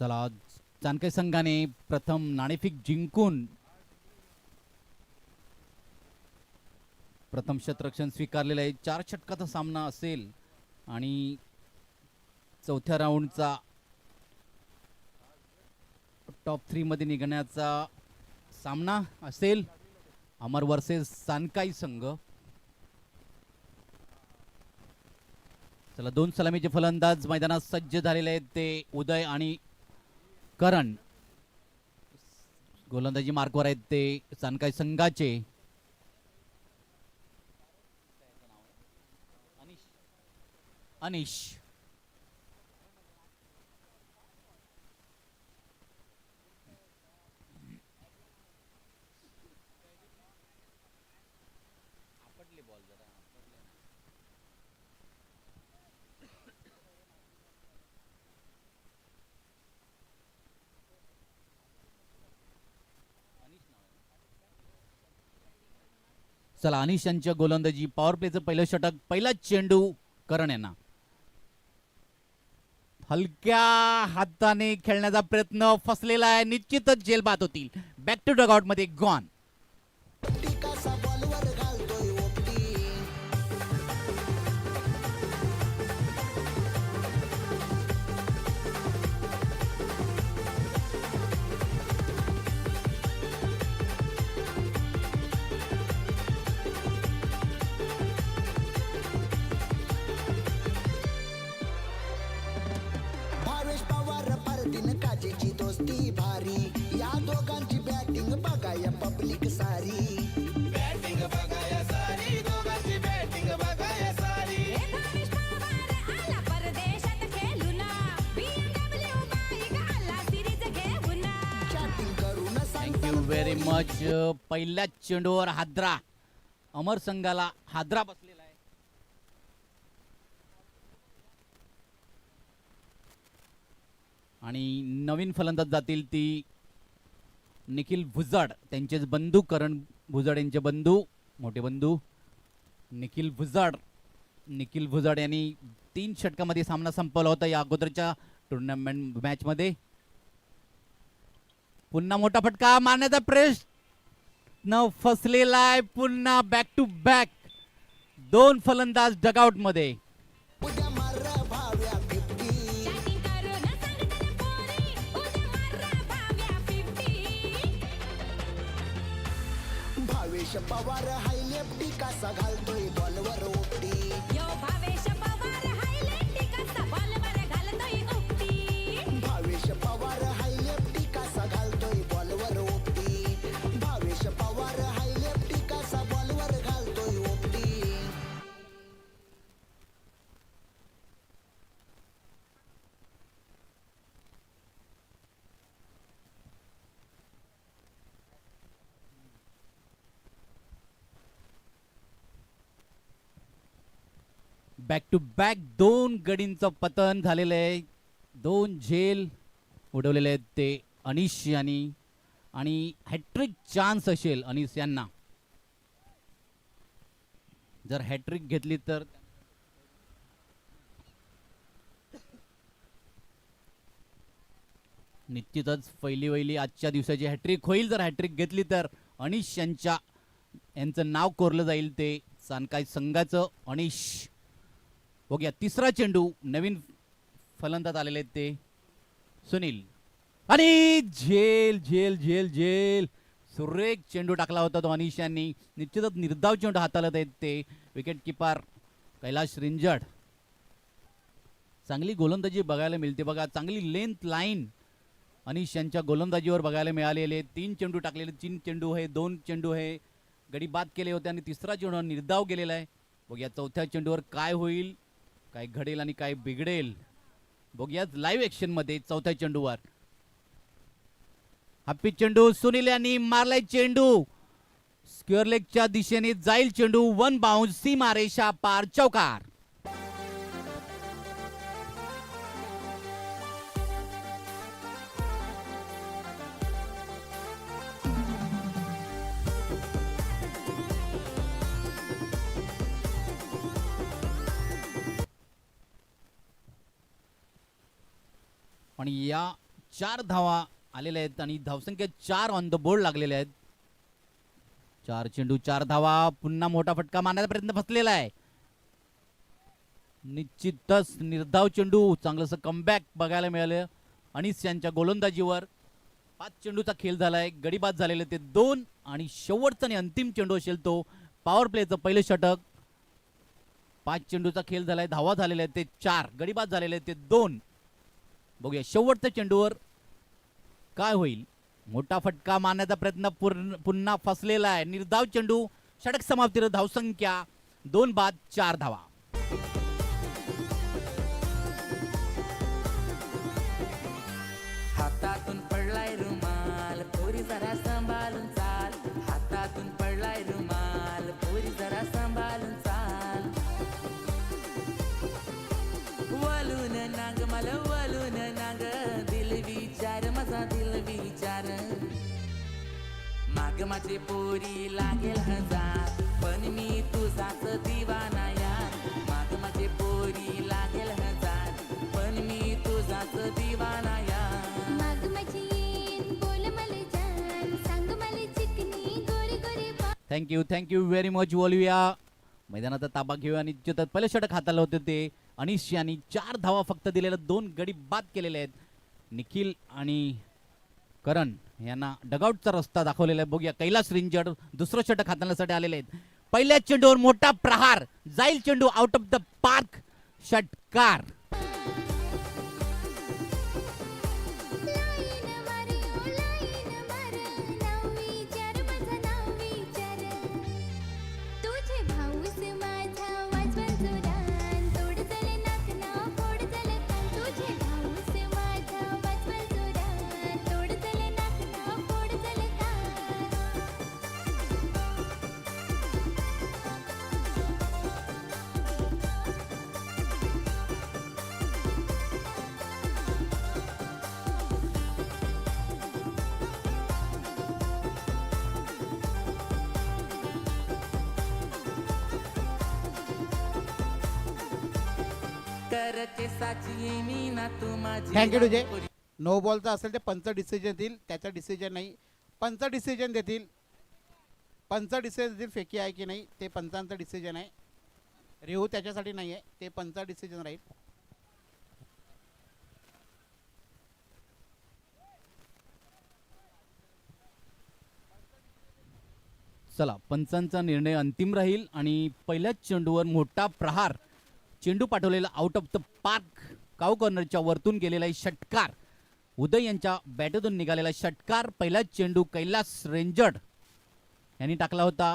चला, जानकी संघाने प्रथम नाणेफेक जिंकून प्रथम शतरक्षण स्वीकारलेलं आहे. 4 षटकाचा सामना असेल आणि चौथ्या राऊंडचा टॉप 3 मध्ये निघण्याचा सामना असेल. अमर वर्सेस सानकाई संघ. चला, 2 सलामीचे फलंदाज मैदानात सज्ज झालेले आहेत. ते उदय आणि करण. गोलंदाजी मार्कवर आहेत ते सानकाई संघाचे. अनिश. चला, अनिश यांच्या गोलंदाजी. पॉवर प्लेचं पहिलं षटक. पहिला चेंडू करण यांना. हलक्या हाताने खेळण्याचा प्रयत्न फसलेला आहे. निश्चितच जेल बाद होतील. बॅक टू डगआउट मध्ये गॉन. Very much. पहिल्याच चेंडूवर हादरा. अमर संघाला हादरा बसलेला आहे. आणि नवीन फलंदाज जातील ती निखिल भुजाड. त्यांचेच बंधू करण भुजाड यांचे बंधू, मोठे बंधू निखिल भुजाड. निखिल भुजाड यांनी 3 षटकामध्ये सामना संपवला होता या अगोदरच्या टुर्नामेंट मॅच मध्ये. पुन्हा मोठा फटका मारण्याचा प्रयत्न फसलेला आहे. पुन्हा बॅक टू बॅक 2 फलंदाज डगआउट मध्ये. भावेश पवार हाय लेफ्टी कसा घालतोय बॉलवर ओपटी. यो भावेश पवार हाय लेफ्टी कसा बॉलवर घालतोय ओपटी. भावेश पवार हाय लेफ्टी कसा घालतोय बॉलवर ओपटी. भावेश पवार हाय लेफ्टी कसा बॉलवर घालतोय ओपटी. बॅक टू बॅक 2 गडींचं पतन झालेलं आहे. 2 झेल उडवलेले आहेत ते अनिश यांनी. आणि हॅट्रिक चान्स असेल अनिश यांना. जर हॅट्रिक घेतली तर निश्चितच पहिली आजच्या दिवसाची हॅट्रिक होईल. जर हॅट्रिक घेतली तर अनिश यांचं नाव कोरलं जाईल ते सानकाई संघाचं. अनिश. बघूया तिसरा चेंडू. नवीन फलंदाज आलेले आहेत ते सुनील. आणि झेल झेल झेल झेल. सुरेख चेंडू टाकला होता तो अनिश यांनी. निश्चितच निर्धाव चेंडू हाताळत आहेत ते विकेट किपर कैलाश रिंजड. चांगली गोलंदाजी बघायला मिळते बघा. चांगली लेंथ लाईन अनिश यांच्या गोलंदाजीवर बघायला मिळालेले. 3 चेंडू टाकलेले. 3 चेंडू हे 2 चेंडू हे गडी बाद केले होते आणि तिसरा चेंडू निर्धाव गेलेला आहे. बघूया चौथ्या चेंडूवर काय होईल, काय घडेल आणि काय बिघडेल. बघूया लाईव्ह ऍक्शन मध्ये. चौथ्या चेंडूवर हॅपी चेंडू. सुनील यांनी मारलाय चेंडू. स्क्वेअर लेगच्या दिशेने जाईल चेंडू. 1 बाउन्स. सीमारेषा पार. चौकार. आणि या 4 धावा आलेल्या आहेत आणि धावसंख्या 4 ऑन द बोर्ड लागलेल्या आहेत. 4 चेंडू 4 धावा. पुन्हा मोठा फटका मारण्याचा प्रयत्न फसलेला आहे. निश्चितच निर्धाव चेंडू. चांगलंसं कमबॅक बघायला मिळालं अनिस यांच्या गोलंदाजीवर. 5 चेंडूचा खेळ झालाय. गडीबाद झालेले ते 2 आणि शेवटचा आणि अंतिम चेंडू असेल तो पॉवर प्लेचं पहिलं षटक. 5 चेंडूचा खेळ झालाय. धावा झालेले आहेत ते 4. गडीबाद झालेले ते 2. बघूया शेवटच्या चेंडूवर काय होईल. मोठा फटका मारण्याचा प्रयत्न पुन्हा फसलेला आहे. निर्धाव चेंडू. षटक समाप्तीवर धावसंख्या 2 बाद 4 धावा. हातातून पडलाय रुमाल पोरी जरा सांभाळून चाल. हातातून पडलाय रुमाल पोरी जरा सांभाळून चाल. वलून नांग मला वलून नांग दिल विचार माझा दिल विचार. माग माझे पोरी लागेल हजार पण मी तुझाच दिवाना यार. माग माझे पोरी लागेल हजार पण मी तुझाच दिवाना यार. Thank you very much Olivia. मैदानाचा ताबा घेऊया आणि पहिलं षटक हाताला होते ते अनिश यांनी 4 धावा फक्त दिलेल्या. 2 गडी बाद केलेले आहेत. निखिल आणि करण यांना डगआउटचा रस्ता दाखवलेला आहे. बघूया कैलास रिंजड दुसरं षटक हाताळण्यासाठी आलेले आहेत. पहिल्या चेंडूवर मोठा प्रहार. जाईल चेंडू आउट ऑफ द पार्क. षटकार. थँक्यू तुझे. नो बॉलचा असेल ते पंच डिसिजन देतील. त्याचा डिसिजन नाही. पंच डिसिजन देतील. पंच डिसिजन देतील फेकी आहे की नाही ते पंचांचं डिसिजन आहे. रेहू त्याच्यासाठी नाही आहे. ते पंच डिसिजन राहील. चला पंचांचा निर्णय अंतिम राहील आणि पहिल्याच चेंडूवर मोठा प्रहार. चेंडू पाठवलेला आउट ऑफ द पार्क. काऊ कॉर्नरच्या वरतून गेलेला षटकार. उदय यांच्या बॅटमधून निघालेला षटकार. पहिलाच चेंडू कैलास रेंजड यांनी टाकला होता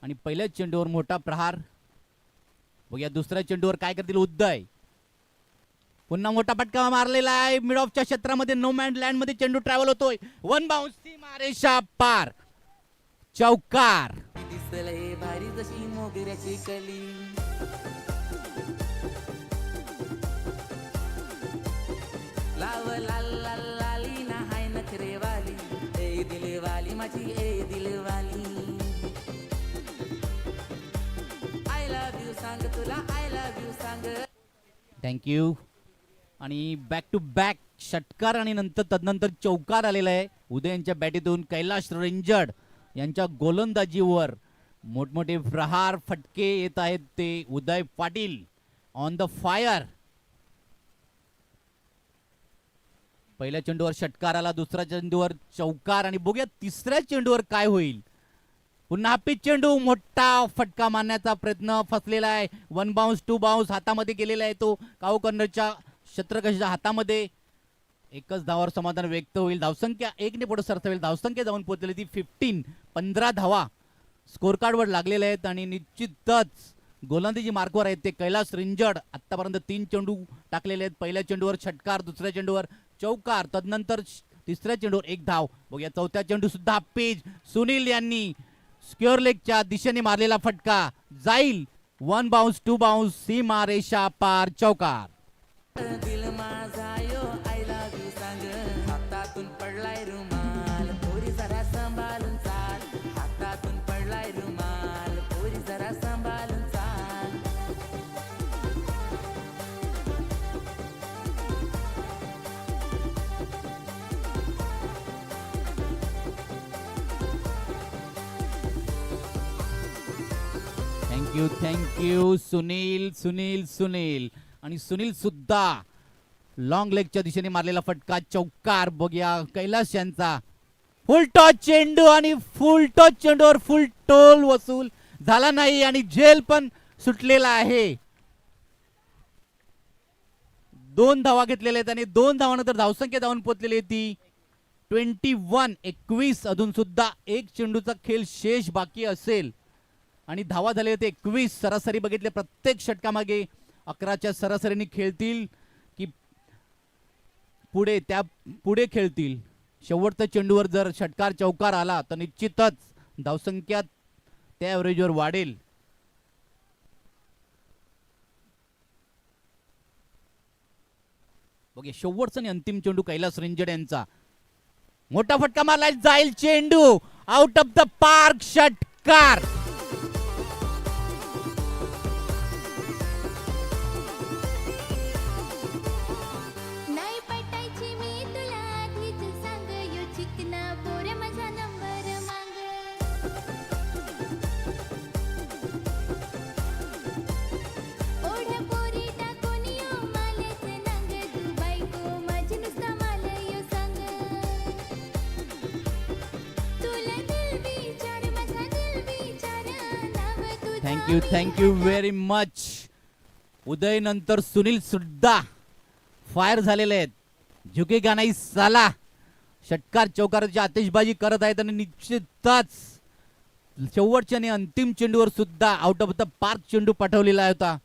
आणि पहिल्याच चेंडूवर मोठा प्रहार. बघूया दुसऱ्या चेंडूवर काय करतील उदय. पुन्हा मोठा फटका मारलेला आहे. मिड ऑफच्या क्षेत्रामध्ये नो मॅन लँड मध्ये चेंडू ट्रॅव्हल होतोय. 1 बाउन्स. सीमारेषा पार. चौकार. दिसले भारी जशी मोगऱ्याची कली. लाव लाल लाल लाली ना हाय नखरेवाली. ए दिलवाली माझी ए दिलवाली. आय लव्ह यू सांग तुला आय लव्ह यू सांग. थँक्यू. आणि बॅक टू बॅक षटकार आणि नंतर तदनंतर चौकार आलेला आहे. उदय यांच्या बॅटीतून कैलास रेंजड यांच्या गोलंदाजीवर मोठमोठे प्रहार फटके येत आहेत. ते उदय पाटील ऑन द फायर. पहिल्या चेंडूवर षटकार आला. दुसऱ्या चेंडूवर चौकार आणि बघूया तिसऱ्या चेंडूवर काय होईल. पुन्हा पिच चेंडू. मोठा फटका मारण्याचा प्रयत्न फसलेला आहे. 1 बाउन्स 2 बाउन्स हातामध्ये गेलेला आहे तो काऊ कॉर्नरच्या क्षेत्ररक्षकाच्या हातामध्ये. एकच धावावर समाधान व्यक्त होईल. धावसंख्या 1 ने पुढे सरसावेल. धावसंख्या जाऊन पोहोचलेली ती 15 धावा स्कोर कार्डवर लागलेल्या आहेत आणि निश्चितच गोलंदाजी मार्कवर आहेत ते कैलास रिंजड. आतापर्यंत 3 चेंडू टाकलेले आहेत. पहिल्या चेंडूवर षटकार. दुसऱ्या चेंडूवर चौकार. तदनंतर तिसऱ्या चेंडूवर 1 धाव. बघूया चौथ्या चेंडू सुद्धा पेज. सुनील यांनी स्क्वेअर लेगच्या दिशेने मारलेला फटका. जाईल 1 बाउन्स 2 बाउन्स. सीमा रेषा पार. चौकार. दिल माझा यो आय लव्ह यू सांग. हातातून पडलाय रुमाल पोरी जरा सांभाळून चाल. हातातून पडलाय रुमाल पोरी जरा सांभाळून चाल. थँक्यू सुनील सुनील सुनील. आणि सुनील सुद्धा लॉंग लेगच्या दिशेने मारलेला फटका चौकार. बघूया कैलास यांचा फुल टॉस चेंडू आणि फुल टॉस चेंडूवर फुल टोल वसूल झाला नाही आणि झेल पण सुटलेला आहे. 2 धावा घेतलेल्या आहेत आणि 2 धावानंतर धावसंख्या धावून पोहोचलेली आहे ती 21. अजून सुद्धा एक चेंडूचा खेळ शेष बाकी असेल आणि धावा झाले होते 21. सरासरी बघितले प्रत्येक षटकामागे 11च्या सरासरीने खेळतील की पुढे खेळतील. शेवटच्या चेंडूवर जर षटकार चौकार आला तर निश्चितच धावसंख्या त्या ॲव्हरेजवर वाढेल. बघा शेवटचा आणि अंतिम चेंडू कैलास रेंजड यांचा. मोठा फटका मारला जाईल चेंडू आउट ऑफ द पार्क. षटकार. नाही पटायची मी तुला आधीच सांग यो चिकना पोर माझा नंबर मांग ओढ पोरी टाकून यो मालेच नांग तू बायको माझी नुसता माल यो सांग तुला दिल विचार माझा दिल विचार नाव तुझं थँक्यू व्हेरी मच. उदय नंतर सुनील सुद्धा फायर झालेले आहेत. झुकेगा नाही साला. षटकार चौकाराची आतिषबाजी करत आहेत आणि निश्चितच शेवटच्या आणि अंतिम चेंडूवर सुद्धा आउट ऑफ द पार्क चेंडू पाठवलेला होता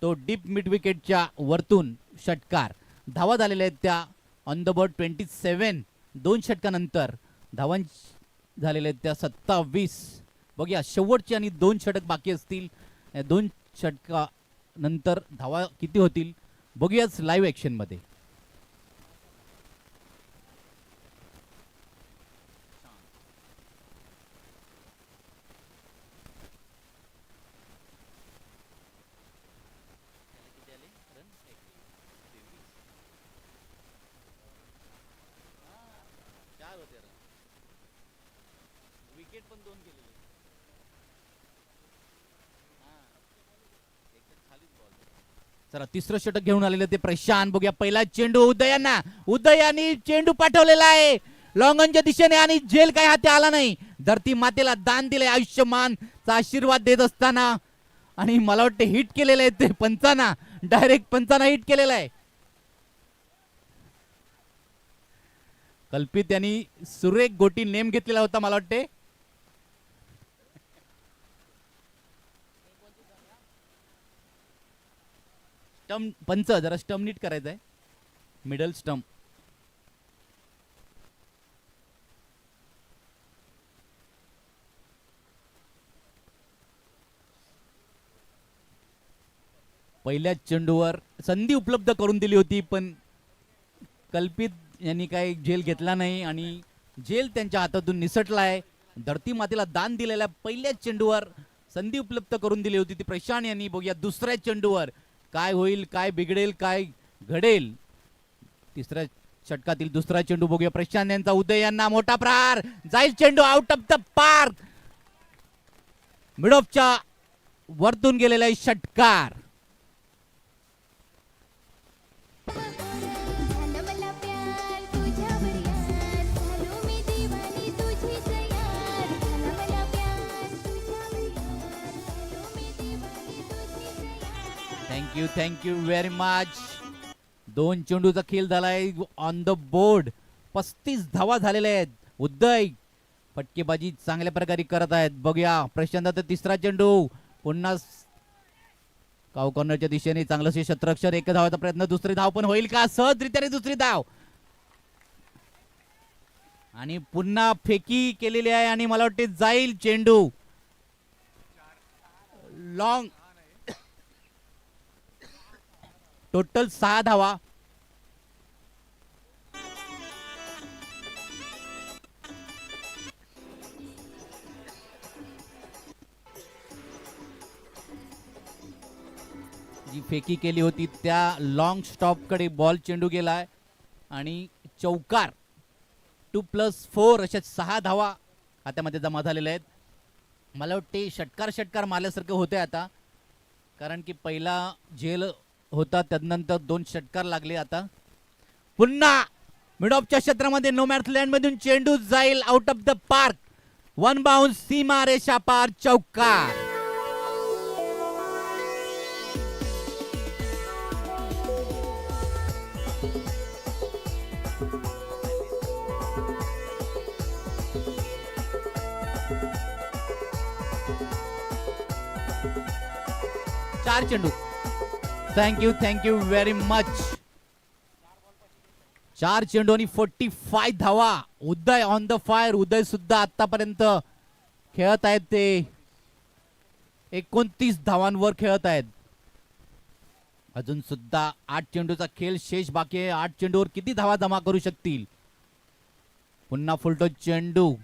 तो डीप मिड विकेटच्या वरतून षटकार. धावा झालेल्या आहेत त्या ऑन द बोर्ड 27. 2 षटकानंतर धावां झालेल्या आहेत त्या 27. बघूया शेवटचे आणि 2 षटक बाकी असतील. 2 षटका नंतर धावा किती होतील बघूयाच लाईव्ह ऍक्शन मध्ये. विकेट पण 2 गेलेले. चला तिसरं षटक घेऊन आलेलं ते प्रशांत. बघूया पहिला चेंडू उदयाने चेंडू पाठवलेला आहे लॉंगनच्या दिशेने आणि झेल काय हाती आला नाही. धरती मातेला दान दिले आयुष्यमानचा आशीर्वाद देत असताना आणि मला वाटतं हिट केलेलं आहे ते पंचांना. डायरेक्ट पंचांना हिट केलेला आहे. कल्पित यांनी सुरेख गोटी नेम घेतलेला होता मला वाटते. स्टंप पंच जरा स्टंप नीट करायचं आहे. Middle stump. पहिल्या चेंडूवर संधी उपलब्ध करून दिली होती पण कल्पित यांनी काही झेल घेतला नाही आणि झेल त्यांच्या हातातून निसटलाय. धरती मातेला दान दिलेल्या पहिल्या चेंडूवर संधी उपलब्ध करून दिली होती ती प्रशांत यांनी. बघूया दुसऱ्या चेंडूवर काय होईल काय बिघडेल काय घडेल. तिसऱ्या षटकातील दुसरा चेंडू बघूया प्रशांत यांचा. उदय यांना मोठा प्रहार जाईल चेंडू आउट ऑफ द पार्क. मिड ऑफच्या वरतून गेलेला षटकार. झालं मला प्यार तुझ्यावर यार झालो मी दिवानी तुझीच यार झालं मला प्यार तुझ्यावर यार झालो मी दिवानी तुझीच यार. Thank you very much. 2 चेंडूचा खेळ झालाय ऑन द बोर्ड. 35 धावा झालेल्या आहेत. उदय फटकेबाजी चांगल्या प्रकारे करत आहेत. बघूया प्रशांत तिसरा चेंडू पुन्हा काव कॉर्नरच्या दिशेने चांगलं शतरक्षर. 1 धावाचा प्रयत्न. दुसरी धाव पण होईल का सहजरित्याने दुसरी धाव आणि पुन्हा फेकी केलेली आहे आणि मला वाटते जाईल चेंडू लॉंग. टोटल 6 धावा. जी फेकी केली होती त्या लॉंग स्टॉप कडे बॉल चेंडू गेलाय आणि चौकार. 2+4 अशा 6 धावा खात्यामध्ये जमा झालेल्या आहेत. मला वाटते षटकार मारल्यासारखं होते आता, कारण की पहिला झेल होता त्यानंतर 2 षटकार लागले. आता पुन्हा मिड ऑफच्या क्षेत्रामध्ये नो मॅन्स लँड मधून चेंडू जाईल out of the park. 1 bounce, सीमा रेषा पार, चौकार. चार चेंडू. Thank you very much. 4 चेंडू आणि 45 धावा. उदय ऑन द फायर. उदय सुद्धा आतापर्यंत खेळत आहेत ते 29 धावांवर खेळत आहेत. अजून सुद्धा 8 चेंडूचा खेळ शेष बाकी आहे. 8 चेंडूवर किती धावा जमा करू शकतील. पुन्हा फुलटो चेंडू.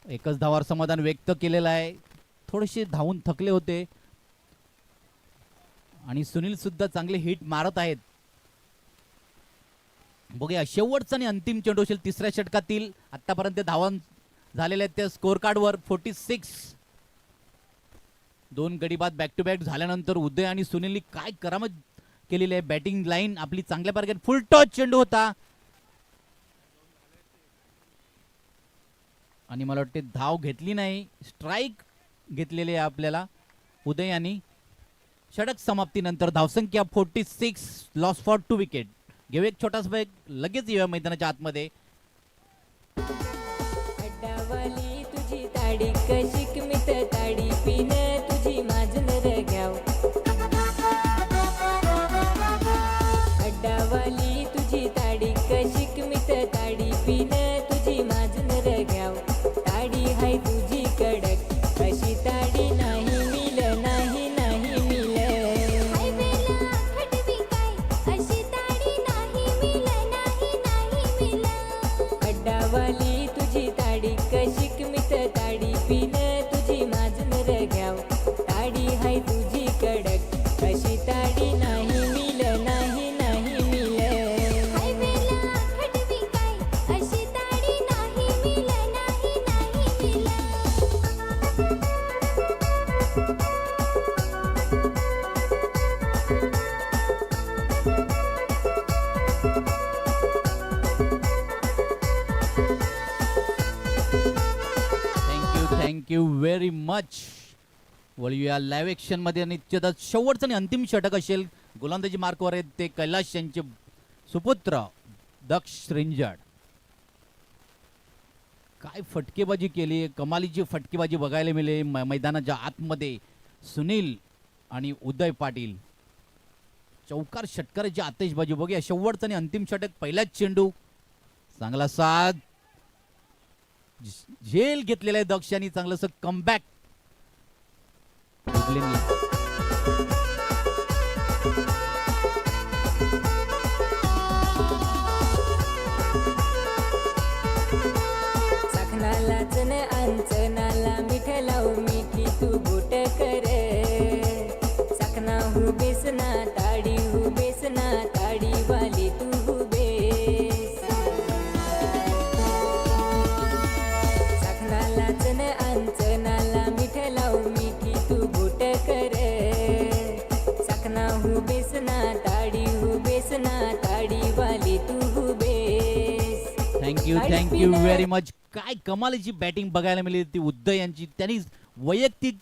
एकच धावावर समाधान व्यक्त केलेलं आहे. थोडेसे धावून थकले होते आणि सुनील सुद्धा चांगले हिट मारत आहेत. बघूया शेवटचा आणि अंतिम चेंडू असेल तिसऱ्या षटकातील. आतापर्यंत धावा झालेल्या आहेत त्या स्कोर कार्डवर 46. 2 गडी बाद बॅक टू बॅक झाल्यानंतर उदय आणि सुनीलनी काय करामत केलेली आहे. बॅटिंग लाईन आपली चांगल्या प्रकारे फुल टॉस चेंडू होता आणि मला वाटते धाव घेतली नाही. स्ट्राईक घेतलेले आहे आपल्याला उदय यांनी. षटक समाप्तीनंतर धावसंख्या 46. Loss for 2 wicket. घेऊ एक छोटासा ब्रेक. लगेच येऊया मैदानाच्या आतमध्ये. अड्डावाली तुझी ताडी कशिक मित ताडी पिन तुझी माझन र घ्याव. अड्डावाली तुझी ताडी कशिक मित ताडी पिन तुझी माझन र घ्याव. ताडी हाय तुझी कडक अशी ताडी नाही मिल नाही नाही मिल. हाय वेला खटवी काय अशी ताडी नाही मिल नाही नाही मिल. अड्डावाली तुझी ताडी कशिक मित ताडी पिन तुझी माझन र घ्याव. ताडी हाय तुझी कडक अशी ताडी नाही मिल नाही नाही मिल. हाय वेला खटवी काय अशी ताडी नाही मिल नाही नाही मिल. Thank you very much. वळूया लाईव्ह ऍक्शन मध्ये आणि त्याचा शेवटचं आणि अंतिम षटक असेल. गोलंदाजी मार्कवर आहेत ते कैलाश यांचे सुपुत्र दक्ष रिंजड. काय फटकेबाजी केली. कमालीची फटकेबाजी बघायला मिळेल मैदानाच्या आतमध्ये. सुनील आणि उदय पाटील चौकार षटकाराची आतिषबाजी. बघूया शेवटचं आणि अंतिम षटक. पहिलाच चेंडू चांगला साथ. झेल घेतलेला आहे दक्ष यांनी. चांगलंसं कमबॅक. चाखनाला चन अंचनाला मिठ लावू मिठी तू बोट कर. चाखना हु बेसना ताडी हु बेसना ताडी वाली तू हु बेस. चाखनाला चन अंचनाला मिठ लावू मिठी तू बोट कर. चाखना हु बेसना ताडी हु बेसना ताडी वाली तू हु बेस. Thank you very much. काय कमालीची बॅटिंग बघायला मिळाली ती उदय यांची. त्यांनी वैयक्तिक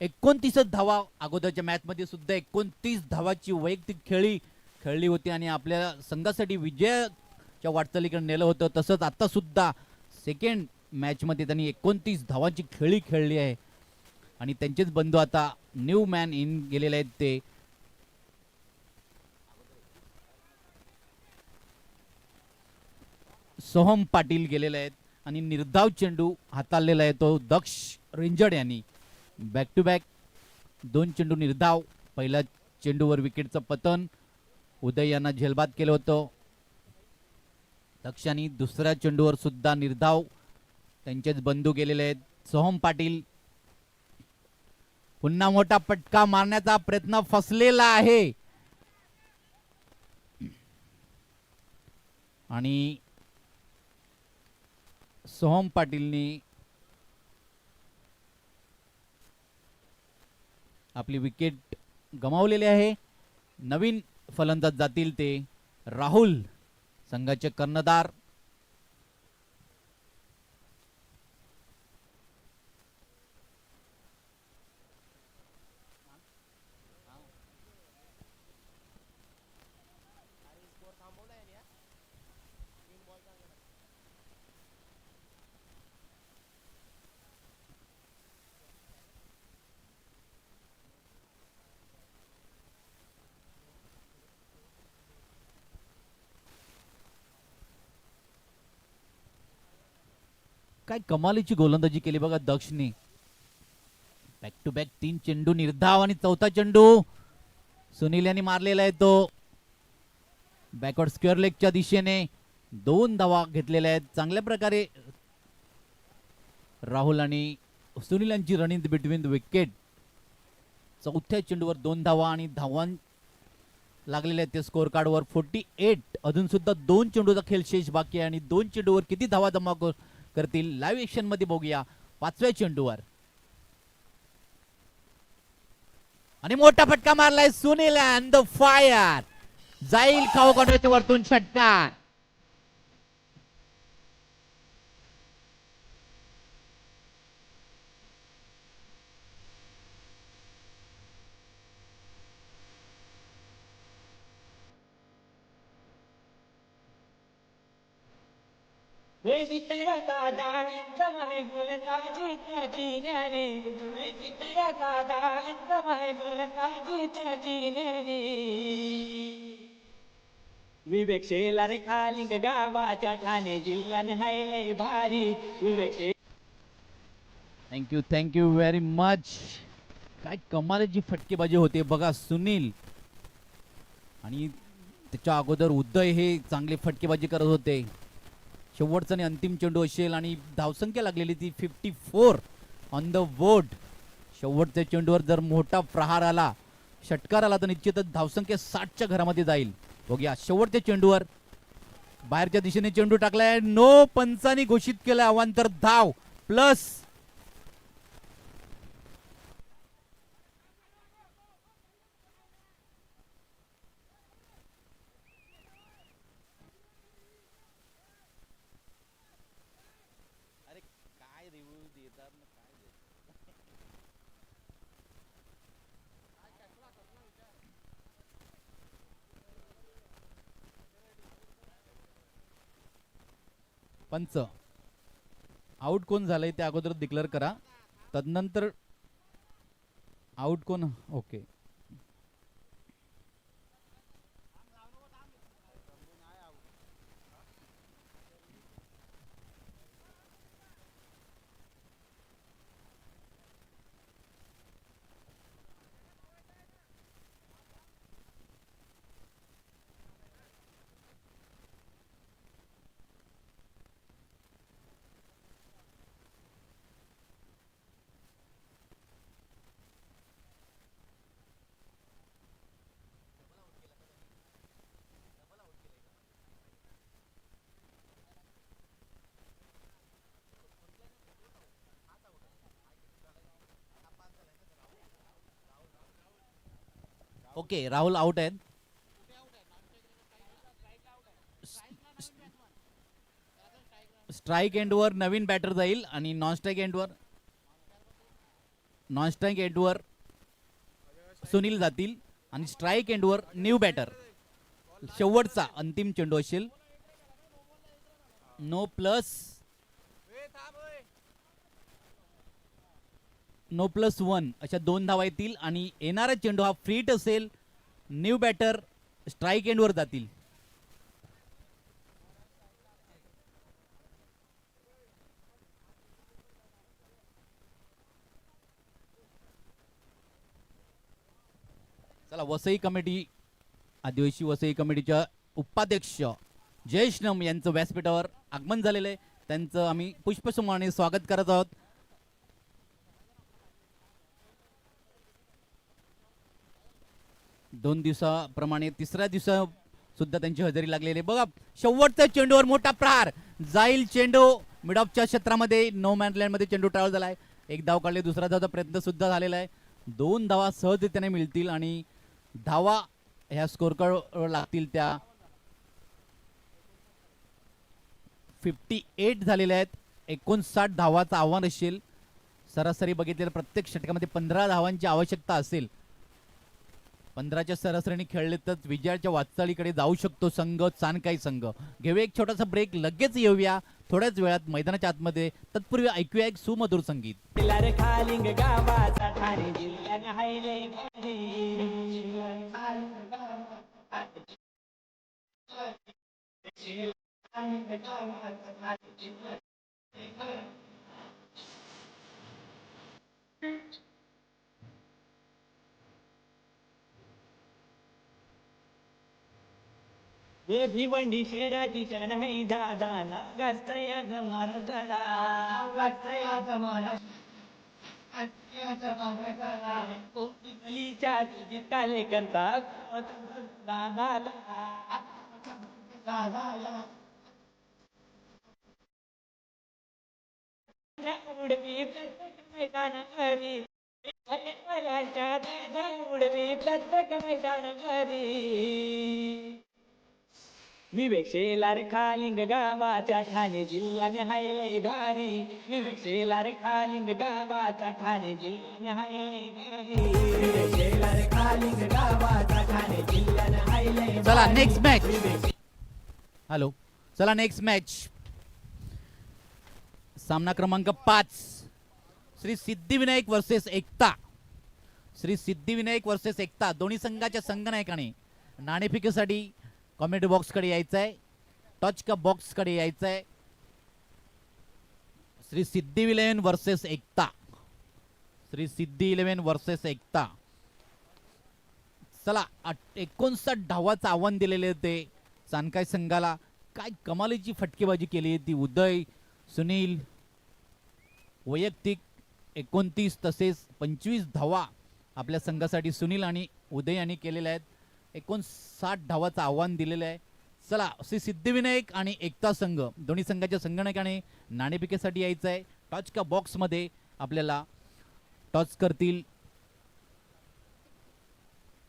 29 धावा अगोदरच्या मॅच मध्ये सुद्धा 29 धावाची वैयक्तिक खेळली होती आणि आपल्या संघासाठी विजयाच्या वाटचालीकडे नेलं होतं. तसंच आता सुद्धा सेकंड मॅच मध्ये त्यांनी 29 धावांची खेळली आहे आणि त्यांचेच बंधू आता न्यू मॅन इन गेलेले आहेत ते. सोहम पाटील गेलेले आहेत आणि निर्धाव चेंडू हाताळलेला आहे तो दक्ष रिंजड यांनी. बॅक टू बॅक 2 चेंडू निर्धाव. पहिल्या चेंडूवर विकेटचं पतन. उदय यांना झेलबाद केलं होतं. दक्षानी दुसऱ्या चेंडूवर सुद्धा निर्धाव. त्यांचेच बंधू गेलेले आहेत. सोहम पाटील पुन्हा मोठा फटका मारण्याचा प्रयत्न फसलेला आहे. आणि सोहम पाटीलनी आपली विकेट गमावलेली आहे. नवीन फलंदाज जातील ते राहुल, संघाचे कर्णधार. काय कमालीची गोलंदाजी केली बघा दक्षने. बॅक टू बॅक 3 चेंडू निर्धाव आणि चौथा चेंडू सुनील यांनी मारलेला आहे तो बॅकवर्ड स्क्वेअर लेगच्या दिशेने. 2 धावा घेतलेल्या आहेत. चांगल्या प्रकारे राहुल आणि सुनील यांची रनिंग बिटवीन द विकेट. चौथ्या चेंडूवर 2 धावा आणि धावां लागलेले आहेत ते स्कोअर कार्डवर 48. अजून सुद्धा 2 चेंडूचा खेळ शेष बाकी आहे आणि 2 चेंडूवर किती धावा जमा करतील लाईव्ह एक्शन मध्ये बघूया. 5व्या चेंडूवर आणि मोठा फटका मारलाय सुनील अँड द फायर जाईल खाऊ काढण्याच्या वरतून षटकार. विवेक शेलार कालिंग गावाच्या ठाणे जिल्ह्याने हाय भारी विवेक. Thank you very much. काय कमालीची फटकेबाजी होते बघा सुनील आणि त्याच्या अगोदर उदय हे चांगले फटकेबाजी करत होते. शेवटचा आणि अंतिम चेंडू असेल आणि धावसंख्या लागलेली ती 54 ऑन द बोर्ड. शेवटच्या चेंडूवर जर मोठा प्रहार आला, षटकार आला तर निश्चितच धावसंख्या 60च्या घरामध्ये जाईल. बघूया शेवटच्या चेंडूवर बाहेरच्या दिशेने चेंडू टाकलाय. नो, पंचांनी घोषित केलं अवांतर धाव प्लस. पंच आउट कोण झालंय ते अगोदर डिक्लेअर करा, तदनंतर आउट कोण. ओके, ओके, राहुल आउट आहेत. स्ट्राईक एंडवर नवीन बॅटर जाईल आणि नॉन स्ट्राईक एंडवर सुनील जातील आणि स्ट्राईक एंडवर न्यू बॅटर. शेवटचा अंतिम चेंडू असेल. नो प्लस 1 अशा 2 धावा येतील आणि येणारा चेंडू हा फ्रीट असेल. न्यू बॅटर स्ट्राईक एंडवर जातील. चला, वसई कमिटी, आदिवासी वसई कमिटीच्या उपाध्यक्ष जयेश नम यांचं व्यासपीठावर आगमन झालेलं आहे. त्यांचं आम्ही पुष्पसुमाने स्वागत करत आहोत. दोन दिवसाप्रमाणे तिसऱ्या दिवसा सुद्धा त्यांची हजेरी लागलेली आहे. बघा शेवटच्या चेंडूवर मोठा प्रहार जाईल चेंडू मिड ऑफच्या क्षेत्रामध्ये नो मॅन लँड मध्ये चेंडू ट्रॅव्हल झालाय. एक धाव काढले, दुसरा धावचा प्रयत्न सुद्धा झालेला आहे. 2 धावा सहजतेने मिळतील आणि धावा ह्या स्कोर कार्डवर लागतील त्या 58 झालेल्या आहेत. 59 धावाचं आव्हान असेल. सरासरी बघितलेलं प्रत्येक षटकामध्ये 15 धावांची आवश्यकता असेल. 15च्या सरासरीने खेळले तर विजयाच्या वाटचालीकडे जाऊ शकतो संघ चाणकाई संघ. घेऊया एक छोटासा ब्रेक, लगेच येऊया थोड्याच वेळात मैदानाच्या आतमध्ये. तत्पूर्वी ऐकूया एक सुमधुर संगीत. रे खालिंग गावाचा ठाणे जिल्ह्यानं हाय लय भारी. हे भिवंडी शेराची क्षण नाही दादा गाजतया गमारतला गाजतया गमारा गलीच्या तुझी काले करता उडवी प्रत्येक मैदान घरी उडवी प्रत्येक मैदान घरी. विवेक शेलार खालिंग गावाच्या ठाणे जिल्ह्याने हाय लय भारी. विवेक शेलार खालिंग गावाचा ठाणे जिल्ह्याने हाय लय भारी. विवेक शेलार खालिंग गावाचा ठाणे जिल्ह्याने हाय लय. चला नेक्स्ट मॅच. हॅलो, चला नेक्स्ट मॅच. सामना क्रमांक 5 श्री सिद्धिविनायक वर्सेस एकता. श्री सिद्धिविनायक वर्सेस एकता. दोन्ही संघाच्या संघनायकाने नाणेफेकीसाठी कॉमेडी बॉक्स कडे यायचं आहे, टच का बॉक्स कडे यायचं आहे. श्री सिद्धी 11 वर्सेस एकता. श्री सिद्धी 11 वर्सेस एकता. चला 59 धावाचं आव्हान दिलेले होते चाणकाई संघाला. काय कमालीची फटकेबाजी केली ती उदय, सुनील. वैयक्तिक 29 तसेच 25 धावा आपल्या संघासाठी सुनील आणि उदय यांनी केलेल्या आहेत. 59 धावाचं आव्हान दिलेलं आहे. चला श्री सिद्धिविनायक आणि एकता संघ दोन्ही संघाच्या संगणकाने नाणेफेकीसाठी यायचं आहे. टॉच का बॉक्स मध्ये आपल्याला टॉच करतील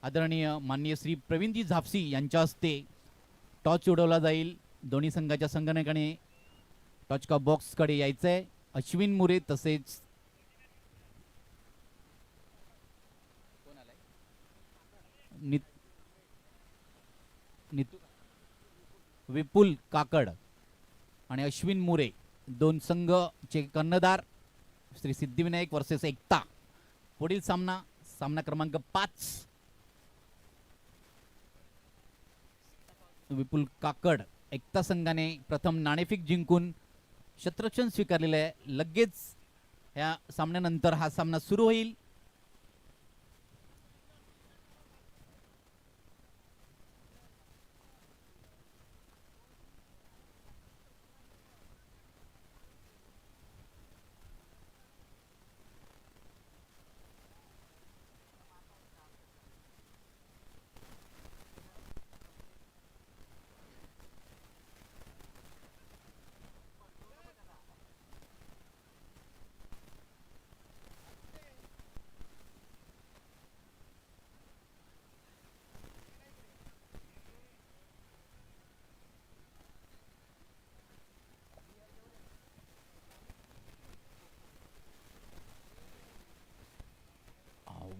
आदरणीय माननीय श्री प्रवीणजी झापसी यांच्या हस्ते टॉच उडवला जाईल. दोन्ही संघाच्या संगणकाने टॉच का बॉक्स कडे यायचं आहे. अश्विन मुरे तसेच विपुल काकड आणि अश्विन मुरे दोन संघचे कर्णधार. श्री सिद्धिविनायक वर्सेस एकता. पुढील सामना सामना क्रमांक 5. विपुल काकड एकता संघाने प्रथम नाणेफेक जिंकून क्षेत्ररक्षण स्वीकारलेले आहे. लगेच या सामन्यानंतर हा सामना सुरू होईल.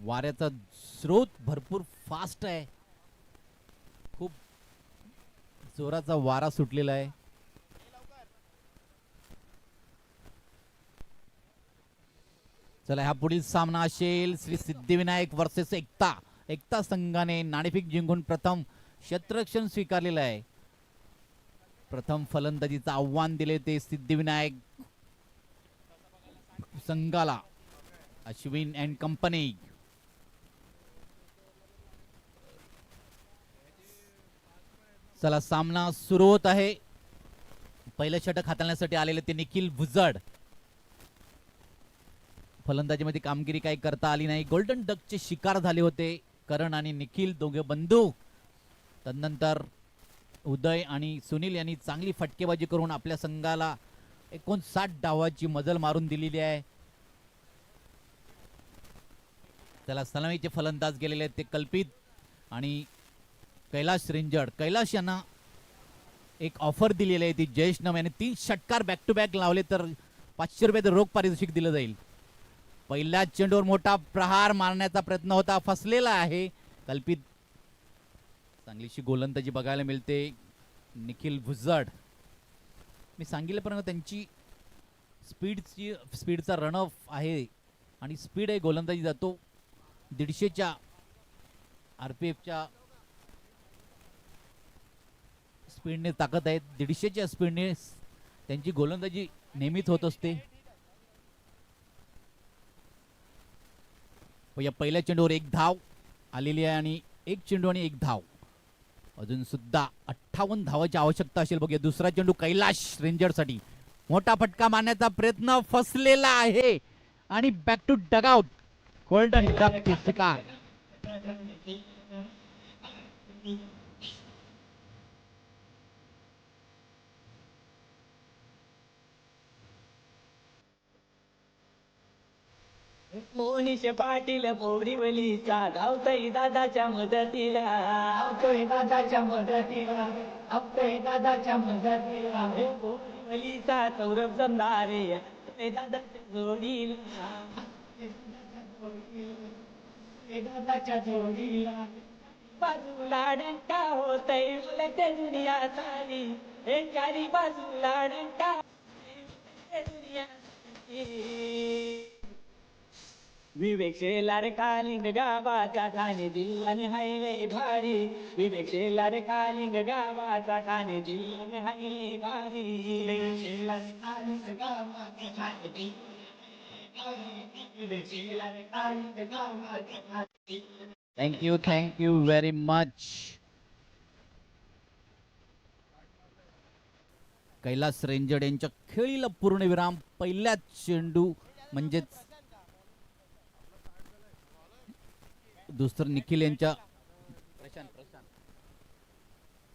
वाऱ्याचा स्रोत भरपूर फास्ट आहे. खूप जोराचा वारा सुटलेला आहे. चला हा पुढील सामना असेल श्री सिद्धिविनायक वर्सेस एकता. एकता संघाने नाणेफेक जिंकून प्रथम क्षेत्ररक्षण स्वीकारलेलं आहे. प्रथम फलंदाजीचं आव्हान दिले ते सिद्धिविनायक संघाला. Ashwin and company. चला सामना सुरू होत आहे. पहिलं षटक हाताळण्यासाठी आलेले ते निखिल भुजड. फलंदाजीमध्ये कामगिरी काही करता आली नाही. गोल्डन डकचे शिकार झाले होते करण आणि निखिल दोघे बंधू. तदनंतर उदय आणि सुनील यांनी चांगली फटकेबाजी करून आपल्या संघाला 59 डावाची मजल मारून दिलेली आहे. त्याला सलामीचे फलंदाज गेलेले आहेत ते कल्पित आणि कैलाश रेंजड. कैलाश यांना एक ऑफर दिलेली आहे ती जयेश नम याने 3 षटकार बॅक टू बॅक लावले तर 500 रुपये रोख पारितोषिक दिलं जाईल. पहिल्या चेंडूवर मोठा प्रहार मारण्याचा प्रयत्न होता, फसलेला आहे. कल्पित चांगलीशी गोलंदाजी बघायला मिळते. निखिल भुजड, मी सांगितल्याप्रमाणे त्यांची स्पीडचा रन ऑफ आहे आणि स्पीड आहे, गोलंदाजी जातो 150च्या RPFच्या स्पीडने ताकद आहे. 150च्या स्पीडने त्यांची गोलंदाजी नेहमीच होत असते. या पहिल्या चेंडूवर 1 धाव आलेली आहे आणि 1 चेंडू आणि 1 धाव. अजून सुद्धा 58 धावाची आवश्यकता असेल. बघूया दुसरा चेंडू कैलाश रेंजरसाठी. मोठा फटका मारण्याचा प्रयत्न फसलेला आहे आणि back to dugout. Golden duck शिकार. मोनिश पाटील बोरिवलीचा धावतोय दादाच्या मदतीला, धावतोय दादाच्या मदतीला, धावतोय दादाच्या मदतीला. बोरिवलीचा सौरभ जमदारे दादाच्या जोडीला, दादाच्या जोडीला. बाजूला डंका होतय उलट दुनिया सारी, हे चारी बाजूला डंका दुनिया सारी. विवेक शेलार कालिंग गावाचा ठाणे जिल्ह्याने हायवे भारी, विवेक शेलार कालिंग गावाचा ठाणे जिल्ह्याने हायवे भारी, विवेक शेलार कालिंग गावाचा ठाणे जिल्ह्याने भारी, विवेक शेलार कालिंग गावाचा Thane. Thank you very much. Kailas रेंजड यांच्या खेळीला पूर्णविराम. पहिल्याच चेंडू म्हणजेच दुसरं निखिल यांच्या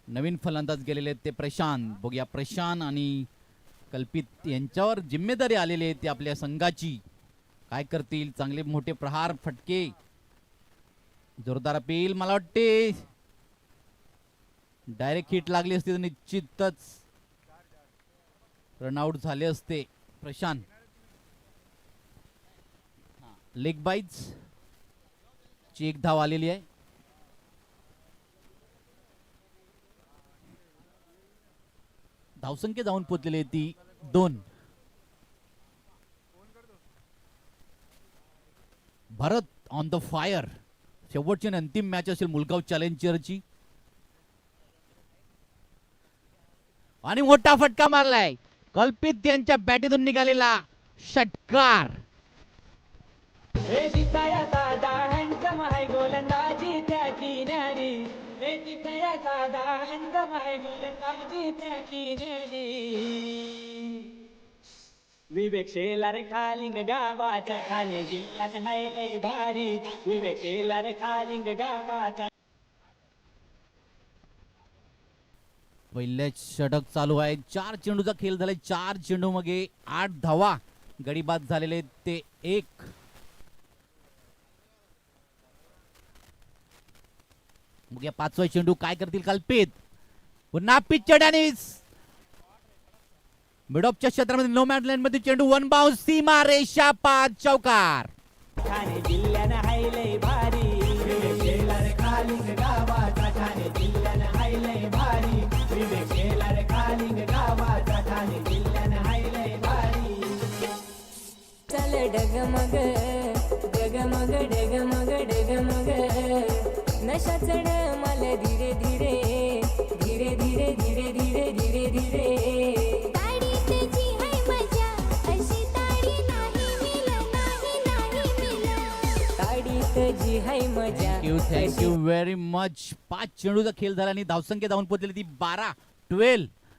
नवीन फलंदाज गेलेले आहेत ते प्रशांत. बघूया प्रशांत आणि कल्पित यांच्यावर जिम्मेदारी आलेली आहे ती आपल्या संघाची. काय करतील? चांगले मोठे प्रहार फटके, जोरदार अपील. मला वाटते डायरेक्ट हिट लागली असती तर निश्चितच रनआउट झाले असते. प्रशांत लेग बाईज ची 1 धाव आलेली आहे. धावसंख्या जाऊन पोचलेली आहे ती 2. Bharat on the fire. शेवटची आणि अंतिम मॅच असेल मुलगाव चॅलेंजरची. आणि मोठा फटका मारलाय कल्पित यांच्या बॅटीतून निघालेला षटकार. हे दिसाया साधा हँडसम आहे गोलंदाजी त्याची न्यारी, हे दिसाया साधा हँडसम आहे गोलंदाजी त्याची न्यारी. विवेक शेलार कालिंग गावाच्या ठाणे जिल्ह्यात हायवे भारी, विवेक शेलार कालिंग गावाच्या. पहिल्या षटक चालू आहे. 4 चेंडूचा खेळ झालाय. 4 चेंडू मागे 8 धावा गडी बाद झालेले ते 1. मग या 5वा चेंडू काय करतील कल्पित. पुन्हा पिच आणि मिडऑफच्या क्षेत्रामध्ये नो मॅन लाईन मध्ये चेंडू 1 बाउन्स, सीमा रेषा पार, चौकार. ठाणे जिल्ह्यानं हायले भारी, विवेक शेलार कालिंग गावाचा ठाणे जिल्ह्यानं हायले भारी, विवेक शेलार कालिंग गावाचा ठाणे जिल्ह्यानं हायले भारी. चल डगमग डगमग डगमग डगमग, नशा चढ मला धीरे धीरे धीरे धीरे धीरे धीरे धीरे धीरे. ताडीत जी है मजा अशी ताडी नाही मिल, नाही नाही मिल. ताडीत जी हाय मजा. Thank you very much. 5 चेंडूचा खेळ झाला आणि धावसंख्या जाऊन पोहोचलेली ती 12.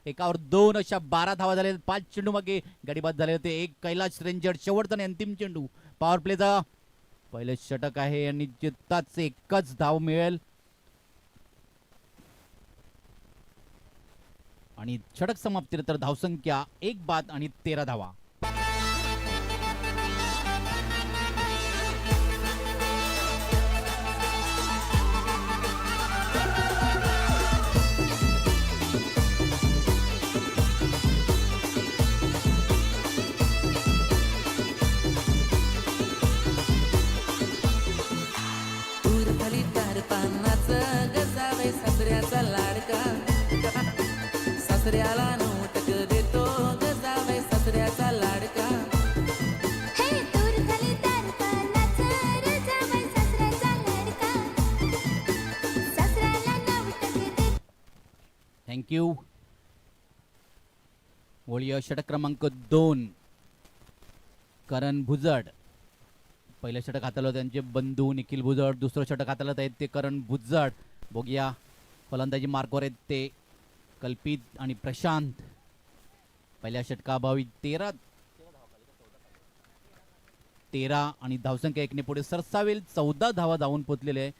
एकावर 2 अशा 12 धावा झाल्या. 5 चेंडू मागे गडी बाद झाले होते. 1 कैलाश रेंजर. शेवटचा आणि अंतिम चेंडू पॉवर प्लेचा. पहिले षटक आहे आणि जित्ताच 1च धाव मिळेल. आणि षटक समाप्तीनंतर धावसंख्या 1 बाद आणि 13 धावा. दूर खाली तार पानाचं गजावे सासऱ्याचा लाडका सासऱ्याला नोटक देतो गजावे सासऱ्याचा लाडका हे दूर खाली तार पानाचं रजावई सासऱ्याचा लाडका सासऱ्याला नवटक दे. थँक्यू. वळीय षटक क्रमांक 2 करण भुजड. पहिलं षटक हाताळलं त्यांचे बंधू निखिल भुजड, दुसरं षटक हाताळत आहेत ते करण भुजड. बघूया फलंदाजी मार्कवर आहेत ते कल्पित आणि प्रशांत. पहिल्या षटकाभावी 13 आणि धावसंख्या 1 ने पुढे सरसावेल. 14 धावा धावून पोचलेले आहे.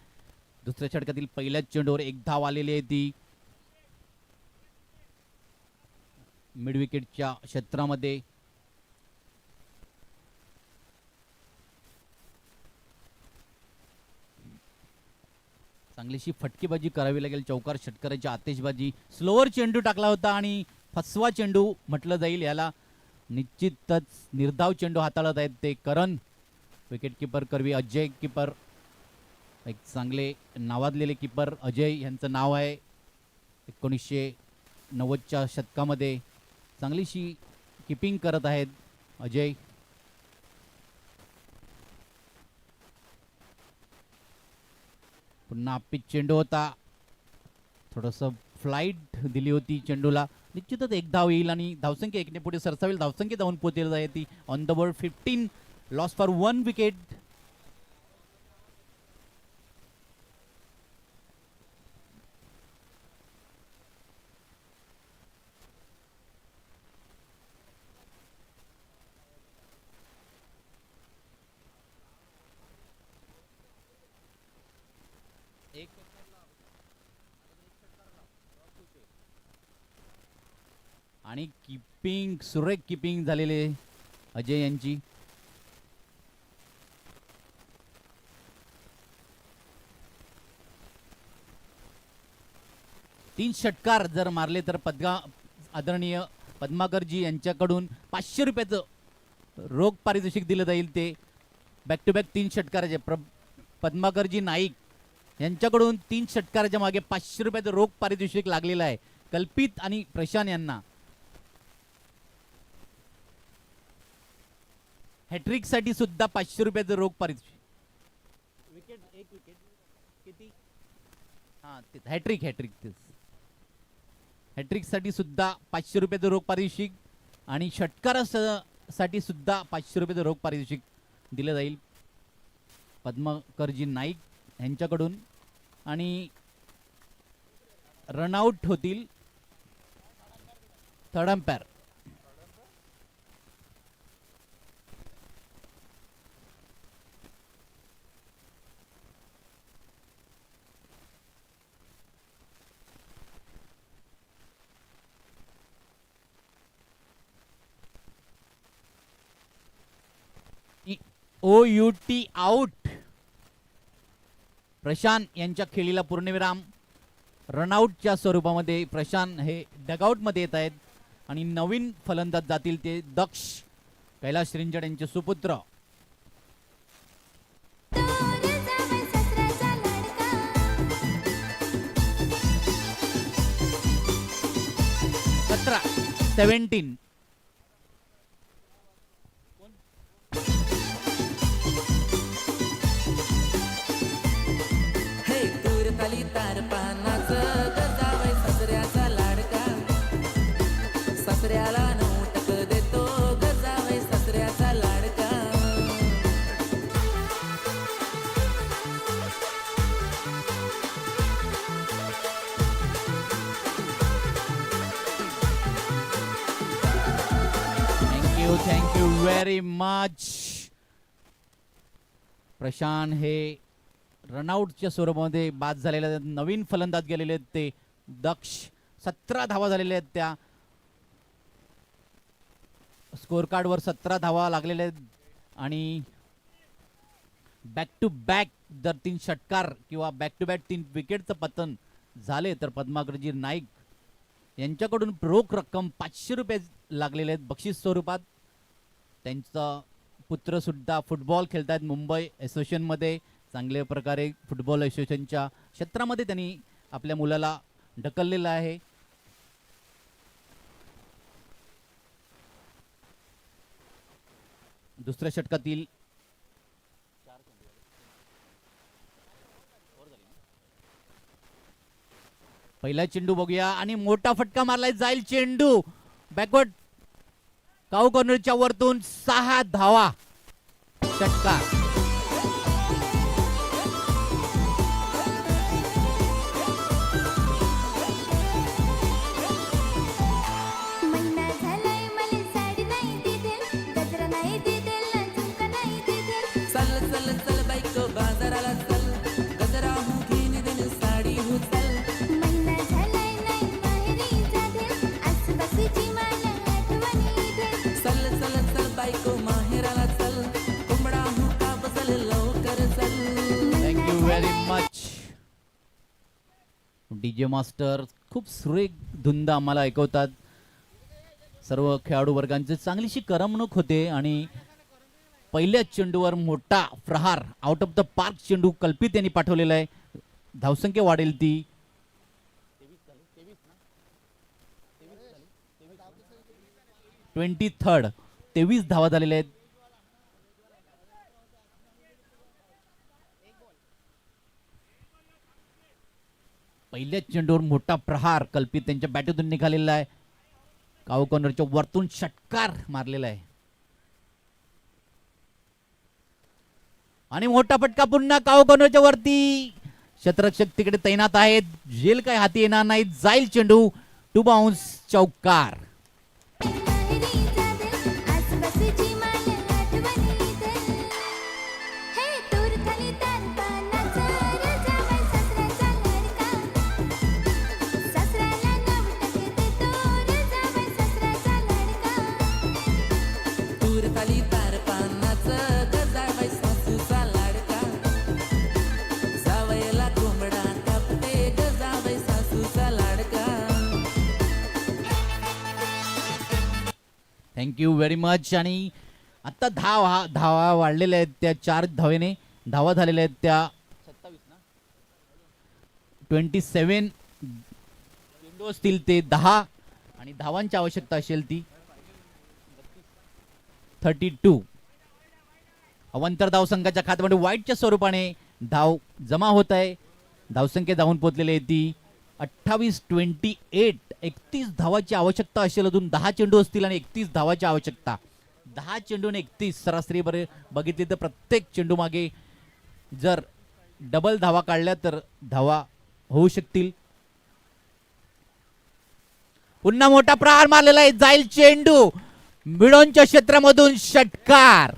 दुसऱ्या षटकातील पहिल्याच चेंडूवर 1 धाव आलेली आहे ती मिड विकेटच्या क्षेत्रामध्ये. चांगलीशी फटकेबाजी करावी लागेल. चौकार षटकाराची आतिषबाजी. स्लोअर चेंडू टाकला होता आणि फसवा चेंडू म्हटलं जाईल याला. निश्चितच निर्धाव चेंडू हाताळत आहेत ते करण. विकेट किपर करवी अजय किपर. एक चांगले नावाजलेले किपर अजय यांचं नाव आहे. 1990च्या शतकामध्ये चांगलीशी किपिंग करत आहेत अजय. पुन्हा पिच चेंडू होता. थोडंसं फ्लाईट दिली होती चेंडूला. निश्चितच 1 धाव येईल आणि धावसंख्या 1 ने पुढे सरसावेल. धावसंख्या धावून पोहोचलेली आहे ती on the board 15. Loss for 1 wicket. आणि किपिंग सुरेख किपिंग झालेले अजय यांची. तीन षटकार जर मारले तर आदरणीय पद्माकरजी यांच्याकडून 500 रुपयाचं रोख पारितोषिक दिलं जाईल. ते बॅक टू बॅक 3 षटकाराचे पद्माकरजी नाईक यांच्याकडून 3 षटकाराच्या मागे 500 रुपयाचं रोख पारितोषिक लागलेलं आहे कल्पित आणि प्रशांत यांना. हॅट्रिक साठी सुद्धा 500 रुपयाचं रोख पारितोषिक. विकेट 1 विकेट किती? हां हॅट्रिक तेच. हॅट्रिक साठी सुद्धा 500 रुपयाचं रोख पारितोषिक आणि षटकारासाठी सुद्धा 500 रुपयाचं रोख पारितोषिक दिलं जाईल पद्माकरजी नाईक यांच्याकडून. आणि रनआउट होतील third umpire. OUT out. Prashant यांच्या खेळीला पूर्णविराम. रनआउटच्या स्वरूपामध्ये प्रशांत हे डगआउट मध्ये येत आहेत आणि नवीन फलंदाज जातील ते दक्ष कैलास रिंजड यांचे सुपुत्र. रजावई सासऱ्याचा लाडका 17. हे दूर खाली तार पानाचं गजावे सासऱ्याचा लाडका सासऱ्याला नोटक देतो गजावे सासऱ्याचा लाडका. Thank you very much. प्रशांत हे रनआउटच्या स्वरूपामध्ये बाद झालेले नवीन फलंदाज गेलेले ते दक्ष 17 धावा झालेल्या आहेत त्या स्कोर कार्डवर 17 धावा लागलेल्या आहेत आणि बॅक टू बॅक जर 3 षटकार किंवा बॅक टू बॅक 3 विकेटचं पतन झाले तर पद्माकरजी नाईक यांच्याकडून रोख रक्कम 500 रुपये लागलेले आहेत बक्षीस स्वरूपात. त्यांचा पुत्र सुद्धा फुटबॉल खेळतात मुंबई असोसिएशनमध्ये. चांगल्या प्रकारे फुटबॉल असोसिएशनच्या क्षेत्रामध्ये त्यांनी आपल्या मुलाला ढकललेलं आहे. दुसऱ्या षटकातील पहिला चेंडू बघूया आणि मोठा फटका मारलाय. जाईल चेंडू बॅकवर्ड काऊ कॉर्नरच्या वरतून 6 धावा षटकार. महिना झालाय मला साडी नाही दिदेल, गजरा नाही दिदेल, झुमका नाही दिदेल. चल चल चल बायको बाजाराला चल, गजरा हूं घेऊन देन साडी हूं चल. महिना झालाय नाही माहेरी जादेल, आसपासची मला आठवण येते. चल चल चल बायको माहेराला चल, कोंबडा हूं काप चल लवकर चल. Thank you very much DJ master. खूप सुरेख धुंद आम्हाला ऐकवतात. सर्व खेळाडू वर्गांची चांगलीशी करमणूक होते आणि पहिल्या चेंडूवर मोठा प्रहार आउट ऑफ द पार्क चेंडू कल्पित यांनी पाठवलेला आहे. धावसंख्या वाढेल ती 23 धावा झालेल्या आहेत. पहिल्या चेंडूवर मोठा प्रहार कल्पित त्यांच्या बॅटूतून निघालेला आहे. काऊ कॉर्नरच्या वरतून षटकार मारलेला आहे आणि मोठा फटका पुन्हा काऊ कॉर्नरच्या वरती. क्षेत्ररक्षक तिकडे तैनात आहेत. जेल काय हाती येणार नाही. जाईल चेंडू टू बाउन्स चौकार. माहेरी जादेल, आसपासची मला आठवण येते. हे तूर खाली तार पानाचा रे जावई सासऱ्याचा लाडका. सासऱ्याला 9 देतो रे जावई सासऱ्याचा लाडका. तूर खाली तार पानाचं गजाबाई सासूचा लाडका. जावयाला कोंबडा कापते गजाबाई सासूचा लाडका. Thank you very much. आणि आता धावा वाढलेल्या आहेत त्या 4 धावेने धावा झालेल्या आहेत त्या 27 चेंडू असतील ते 10 आणि धावांची आवश्यकता असेल ती 32. अवंतर धाव संघाच्या खात्यामध्ये वाईटच्या स्वरूपाने धाव जमा होत आहे. धावसंख्या धावून पोहोचलेली आहे ती 28-28. 31 धावाची आवश्यकता असेल. अजून 10 चेंडू असतील आणि 31 धावाची आवश्यकता. 10 चेंडू आणि 31 सरासरी बरे बघितली तर प्रत्येक चेंडू मागे जर डबल धावा काढल्या तर धावा होऊ शकतील. पुन्हा मोठा प्रहार मारलेला आहे. जाईल चेंडू मिडोनच्या क्षेत्रामधून षटकार.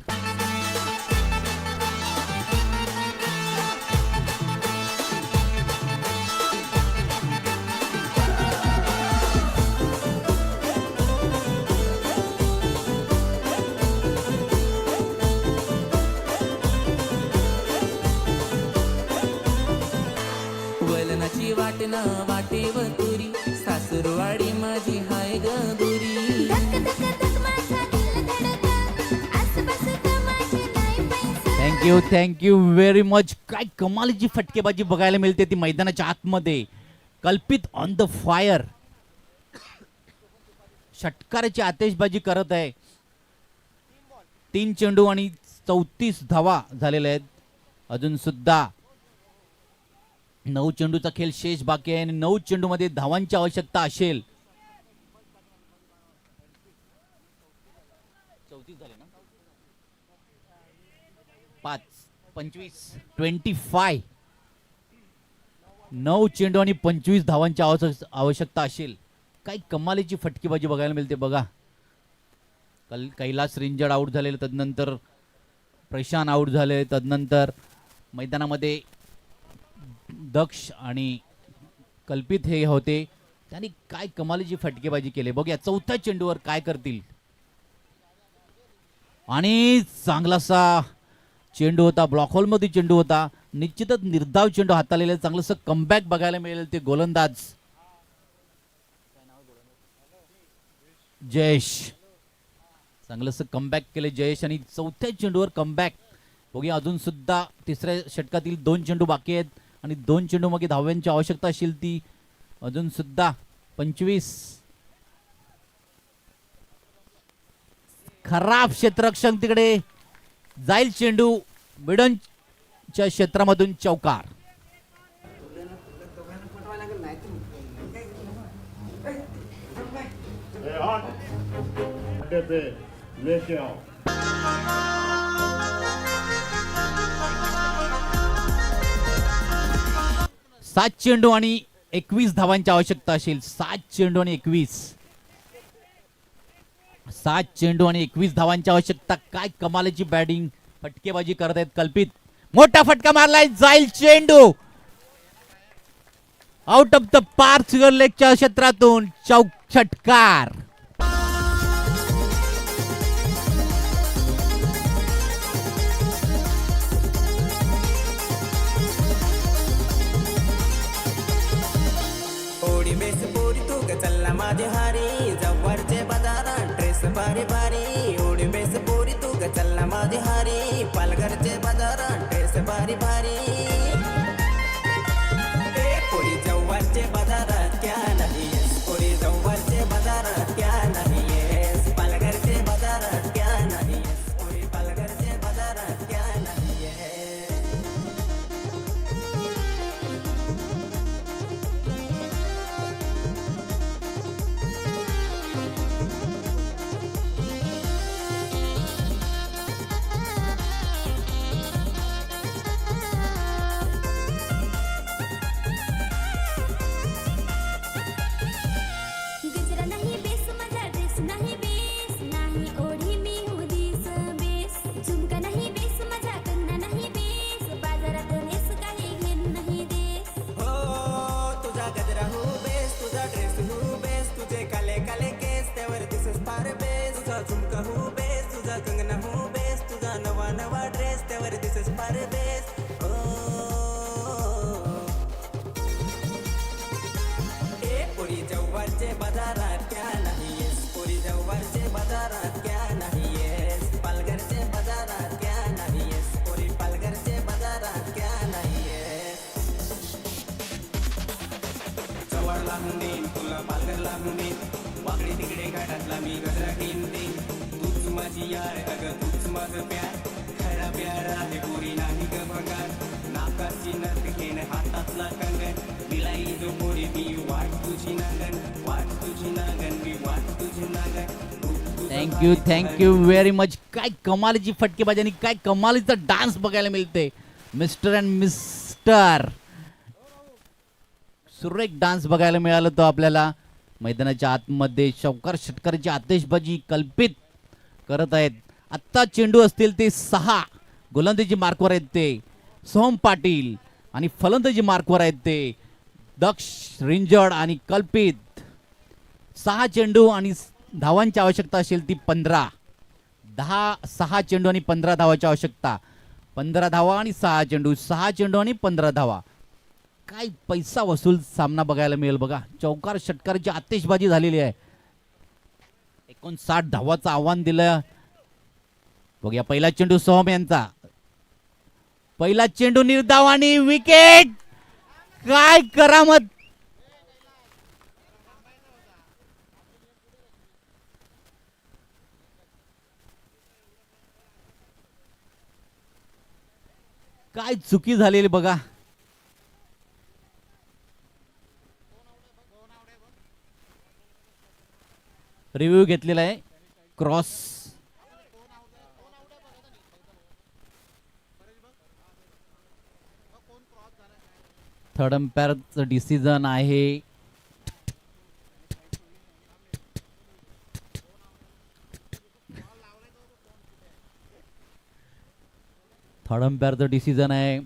वलनाची वाटना वाटेव तुरी, सासूरवाडी माझी हाय ग दुरी. धक धक धक माझा दिल धडका, आसपासचं माझे नाही पैसा. Thank you very much. काय कमालीची फटकेबाजी बघायला मिळते ती मैदानाच्या आतमध्ये. कल्पित ऑन द फायर षटकाराची आतिषबाजी करत आहे. 3 चेंडू आणि 34 धावा झालेल्या आहेत. अजून सुद्धा 9 चेंडूचा खेळ शेष बाकी आहे आणि 9 चेंडू मध्ये धावांची आवश्यकता असेल. 5 25 25 9 चेंडू आणि 25 धावांची आवश्यकता असेल. काही कमालीची फटकेबाजी बघायला मिळते बघा. कैलास रिंजड आउट झालेले, तदनंतर प्रशांत आउट झाले, तदनंतर मैदानामध्ये दक्ष आणि कल्पित हे होते. त्यांनी काय कमालीची फटकेबाजी केली बघूया चौथ्या चेंडूवर काय करतील. आणि चांगलासा चेंडू होता, ब्लॉक होल मध्ये चेंडू होता. निश्चितच निर्धाव चेंडू हाताळलेला, चांगलंसं कमबॅक बघायला मिळेल ते गोलंदाज जयेश. चांगलंसं कमबॅक केले जयेश आणि चौथ्या चेंडूवर कमबॅक. बघूया अजून सुद्धा तिसऱ्या षटकातील 2 चेंडू बाकी आहेत आणि 2 चेंडू मागे धाव्यांची आवश्यकता असेल ती अजून सुद्धा 25. खराब क्षेत्ररक्षण तिकडे जाईल चेंडू मिडनच्या क्षेत्रामधून चौकार. अड्डे पे लेके आओ. 7 चेंडू आणि 21 धावांची आवश्यकता असेल. 7 चेंडू आणि 21 धावांची आवश्यकता. काय कमालीची बॅटिंग फटकेबाजी करत आहेत कल्पित. मोठा फटका मारलाय, जाईल चेंडू आउट ऑफ द पार्क लेगच्या क्षेत्रातून षटकार. ओडी बेस पोरी तू ग चल्ला माझे हारी जव्हारचे बाजारात ड्रेस भारी भारी. ओडी बेस पोरी तू ग चल्ला माझे हारी पालघरचे बाजारात ड्रेस भारी भारी. पोरी जव्हारचे बाजारात क्या नाही येस, पोरी जव्हारचे बाजारात क्या नाही येस, पालघरचे बाजारात क्या नाही येस, पोरी पालघरचे बाजारात क्या नाही येस. गजरा नाही बेस माझा ड्रेस नाही बेस नाही ओढी मी उदीस बेस झुमका नाही बेस माझा कंगना नाही बेस बाजारात नेस काही घेन नाही देस. हो तुझा गजरा हो बेस, तुझा ड्रेस हो बेस, तुझे काले काले केस त्यावर दिसस फार बेस. तुझा झुमका हो बेस, तुझा कंगना हो बेस, तुझा नवा नवा ड्रेस त्यावर दिसस फार बेस. हो ए पोरी जव्हारचे बाजारात क्या नाही येस, पोरी जव्हारचे बाजारात क्या नाही येस, पालघरचे बाजारात क्या नाही येस, पोरी पालघरचे बाजारात क्या नाही येस. जवळ लागून देईन तुला पालघर लागून देईन, वाकडे तिकडे घाटातला मी गजरा घेईन देईन. तूच माझी यार अगं तूच माझं प्यार, खरा प्यार आहे पोरी नाही ग भंगार. नाकाची नथ घेण हातातला कंगन, विलाई जो पोरी मी वाट तुझी नागन, वाट तुझी नागन मी वाट तुझी नागन. Thank you very much. काय कमालीची फटकेबाजी आणि काय कमालीचा डान्स बघायला मिळते. मिस्टर अँड मिस्टर सुरेख डान्स बघायला मिळाला तो आपल्याला मैदानाच्या आतमध्ये. चौकार षटकाराची आतिषबाजी कल्पित करत आहेत. आत्ता चेंडू असतील ते 6 गोलंदाजी मार्कवर आहेत ते सोहम पाटील आणि फलंदाजी मार्कवर आहेत ते दक्ष रिंजड आणि कल्पित. 6 चेंडू आणि धावांची आवश्यकता असेल ती 15. 6 चेंडू आणि 15 धावाची आवश्यकता. 15 धावा आणि 6 चेंडू, 6 चेंडू आणि 15 धावा. काय पैसा वसूल सामना बघायला मिळेल बघा. चौकार षटकाराची आतिषबाजी झालेली आहे. 59 धावाचं आव्हान दिलं. बघूया पहिला चेंडू सोहम यांचा. पहिला चेंडू निर्धाव आणि विकेट. काय करामत. काय चुकी झालेली बघा. रिव्ह्यू घेतलेला आहे. क्रॉस थर्ड अंपायरचं डिसिजन आहे. थर्ड अंपायरचं डिसिजन आहे.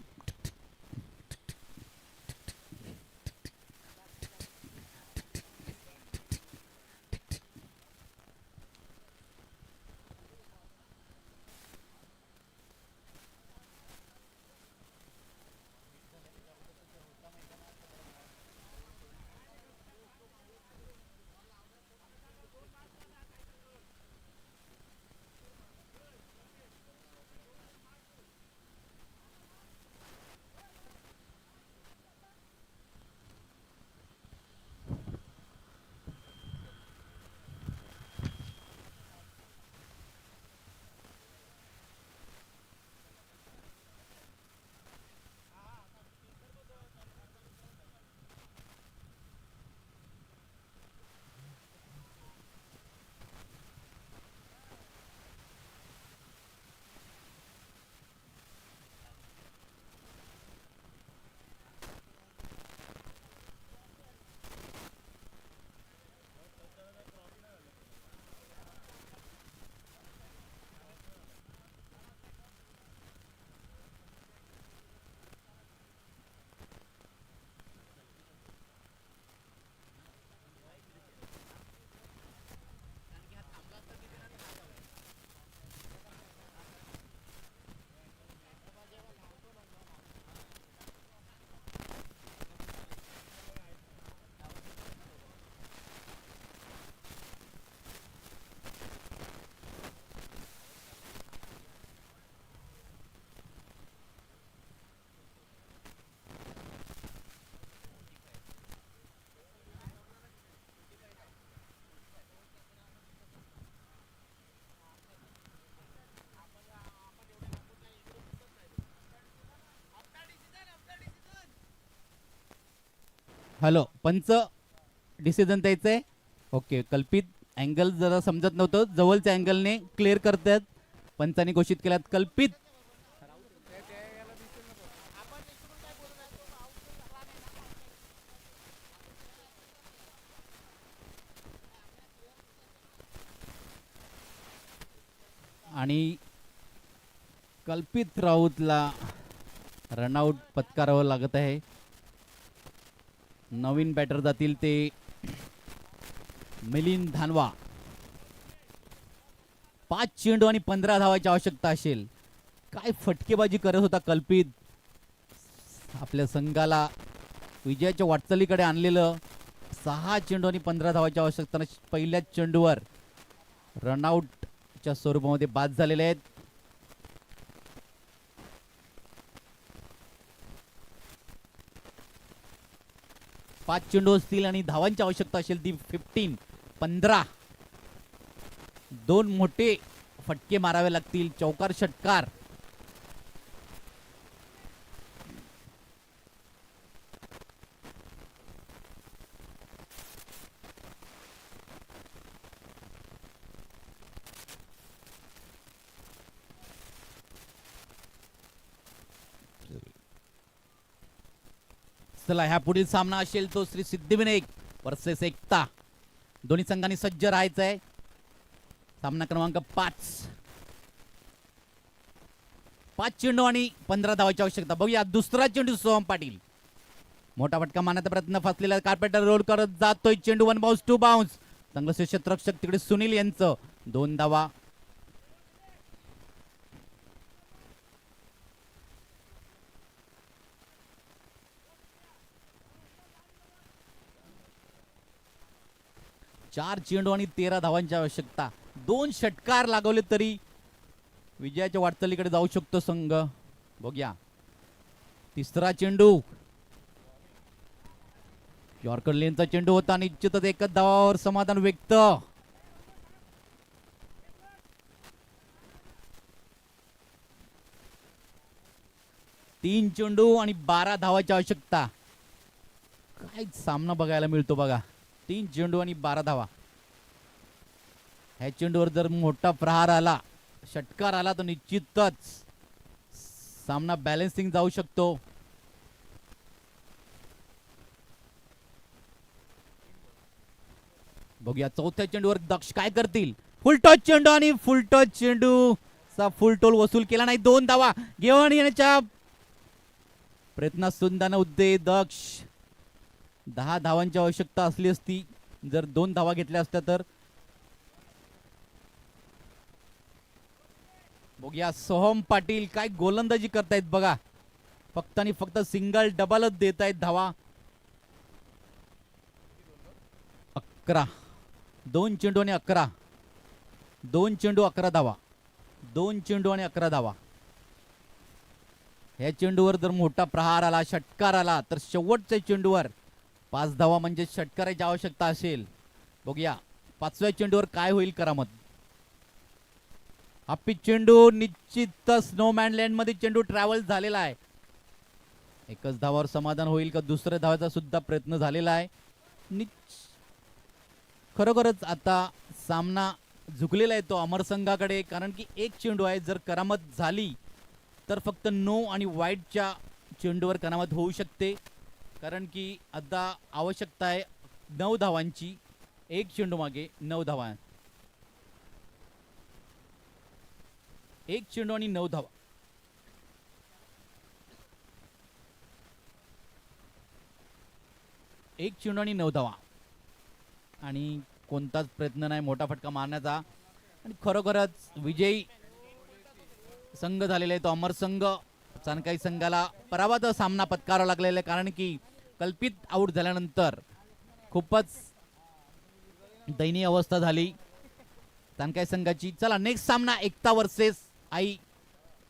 हॅलो पंच डिसिजन द्यायचंय. ओके कल्पित अँगल जरा समजत नव्हतं, जवळच्या अँगलने क्लिअर करतात. पंचांनी घोषित केल्यात कल्पित. आणि कल्पित राऊतला रनआउट पत्करावं लागत आहे. नवीन बॅटर जातील ते मिलिंद धानवा. 5 चेंडू आणि 15 धावाची आवश्यकता असेल. काय फटकेबाजी करत होता कल्पित. आपल्या संघाला विजयाच्या वाटचालीकडे आणलेलं. 6 चेंडू आणि 15 धावाची आवश्यकता. पहिल्याच चेंडूवर रनआउटच्या स्वरूपामध्ये बाद झालेले आहेत. पाच चेंडू असतील आणि धावांची आवश्यकता असेल ती 15. 2 मोठे फटके मारावे लागतील. चौकार षटकार. चला ह्या पुढील सामना असेल तो श्री सिद्धिविनायक वर्सेस एकता. दोन्ही संघांनी सज्ज राहायचं आहे. सामना क्रमांक 5. 5 चेंडू आणि 15 धावाची आवश्यकता. बघूया दुसरा चेंडू सोहम पाटील. मोठा फटका मारण्याचा प्रयत्न फसलेला. कार्पेटर रोल करत जातोय चेंडू. 1 बाउन्स 2 बाउन्स. चांगलं क्षेत्ररक्षक तिकडे सुनील यांचं. 2 धावा. चार चेंडू आणि 13 धावांची आवश्यकता. 2 षटकार लागवले तरी विजयाच्या वाटचालीकडे जाऊ शकतो संघ. बघूया तिसरा चेंडू. यॉर्कर लेनचा चेंडू होता. निश्चितच एकच धावावर समाधान व्यक्त. तीन चेंडू आणि 12 धावाची आवश्यकता. काय सामना बघायला मिळतो बघा. 3 चेंडू आणि 12 धावा. ह्या चेंडूवर जर मोठा प्रहार आला, षटकार आला तर निश्चितच सामना बॅलन्सिंग जाऊ शकतो. बघूया चौथ्या चेंडूवर दक्ष काय करतील. फुल टॉस चेंडू आणि फुल टॉस चेंडू चा फुल टोल वसूल केला नाही. 2 धावा घेऊन येण्याच्या प्रयत्नात सुद्धा नव्हते दक्ष. 10 धावांची आवश्यकता असली असती जर 2 धावा घेतल्या असत्या तर. बघूया सोहम पाटील काय गोलंदाजी करतायत बघा. फक्त आणि फक्त सिंगल डबलच देत आहेत धावा. 11. 2 चेंडू आणि 11. 2 चेंडू 11 धावा. 2 चेंडू आणि 11 धावा. ह्या चेंडूवर जर मोठा प्रहार आला, षटकार आला तर शेवटच्या चेंडूवर 5 धावा म्हणजे षटकाराची आवश्यकता असेल. बघूया 5व्या चेंडूवर काय होईल करामत. हा पिच चेंडू निश्चितच स्नोमॅन लँड मध्ये चेंडू ट्रॅव्हल झालेला आहे. एकच धावावर समाधान होईल का दुसऱ्या धावाचा सुद्धा प्रयत्न झालेला आहे. खरोखरच आता सामना झुकलेला आहे तो अमर संघाकडे. कारण की एक चेंडू आहे. जर करामत झाली तर फक्त नो आणि वाईटच्या चेंडूवर करामत होऊ शकते. कारण की आता आवश्यकता आहे 9 धावांची. एक चेंडू मागे 9 धावा. एक चेंडू आणि 9 धावा. एक चेंडू आणि 9 धावा. आणि कोणताच प्रयत्न नाही मोठा फटका मारण्याचा. आणि खरोखरच विजयी संघ झालेला आहे तो अमर संघ. चाणकाई संघाला पराभवाचा सामना पत्करावा लागलेला आहे. कारण की कल्पित आऊट झाल्यानंतर खूपच दयनीय अवस्था झाली चाणकाई संघाची. चला नेक्स्ट सामना एकता वर्सेस आई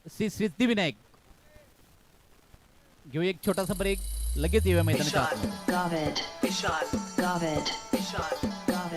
श्री सिद्धिविनायक. घेऊ एक छोटासा ब्रेक. लगेच येऊया मैदानाच्या आतमध्ये. Got it. Got it.